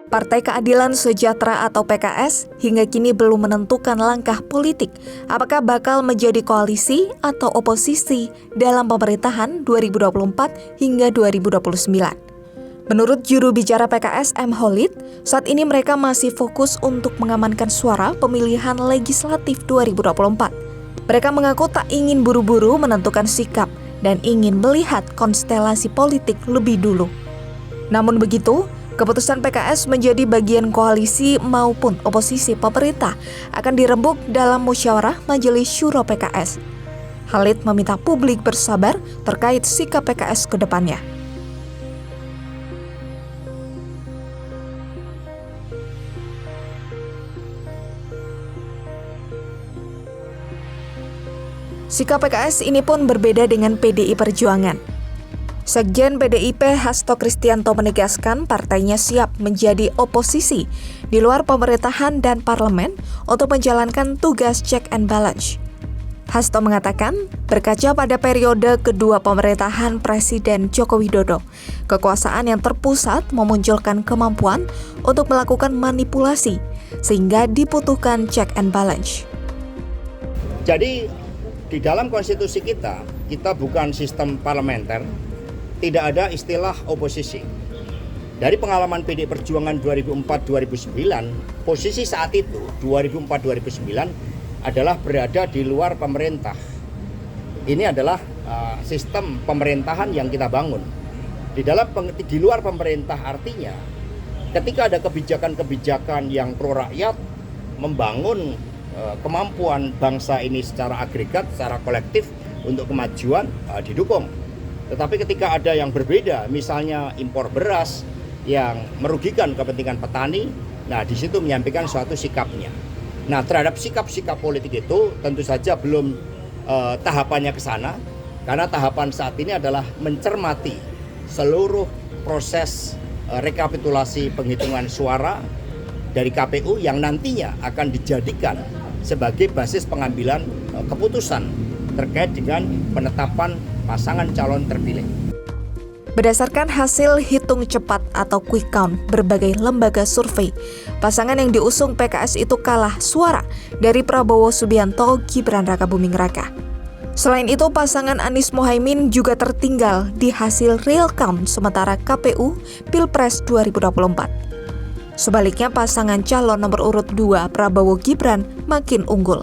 Partai Keadilan Sejahtera atau PKS hingga kini belum menentukan langkah politik apakah bakal menjadi koalisi atau oposisi dalam pemerintahan 2024 hingga 2029. Menurut juru bicara PKS M. Holid, saat ini mereka masih fokus untuk mengamankan suara pemilihan legislatif 2024. Mereka mengaku tak ingin buru-buru menentukan sikap dan ingin melihat konstelasi politik lebih dulu. Namun begitu, keputusan PKS menjadi bagian koalisi maupun oposisi pemerintah akan dirembuk dalam musyawarah Majelis Syuro PKS. Holid meminta publik bersabar terkait sikap PKS ke depannya. Sikap PKS ini pun berbeda dengan PDI Perjuangan. Sekjen PDIP Hasto Kristianto menegaskan partainya siap menjadi oposisi di luar pemerintahan dan parlemen untuk menjalankan tugas check and balance. Hasto mengatakan, berkaca pada periode kedua pemerintahan Presiden Joko Widodo, kekuasaan yang terpusat memunculkan kemampuan untuk melakukan manipulasi sehingga dibutuhkan check and balance. Jadi di dalam konstitusi kita bukan sistem parlementer, tidak ada istilah oposisi. Dari pengalaman PDI Perjuangan 2004-2009, posisi saat itu 2004-2009 adalah berada di luar pemerintah. Ini adalah sistem pemerintahan yang kita bangun. Di luar pemerintah artinya ketika ada kebijakan-kebijakan yang pro rakyat, membangun kemampuan bangsa ini secara agregat, secara kolektif untuk kemajuan didukung. Tetapi ketika ada yang berbeda, misalnya impor beras yang merugikan kepentingan petani, nah di situ menyampaikan suatu sikapnya. Nah terhadap sikap-sikap politik itu tentu saja belum tahapannya ke sana, karena tahapan saat ini adalah mencermati seluruh proses rekapitulasi penghitungan suara dari KPU yang nantinya akan dijadikan sebagai basis pengambilan keputusan terkait dengan penetapan pasangan calon terpilih. Berdasarkan hasil hitung cepat atau quick count berbagai lembaga survei, pasangan yang diusung PKS itu kalah suara dari Prabowo Subianto Gibran Rakabuming Raka. Selain itu, pasangan Anies Mohaimin juga tertinggal di hasil real count sementara KPU Pilpres 2024. Sebaliknya, pasangan calon nomor urut 2 Prabowo Gibran makin unggul.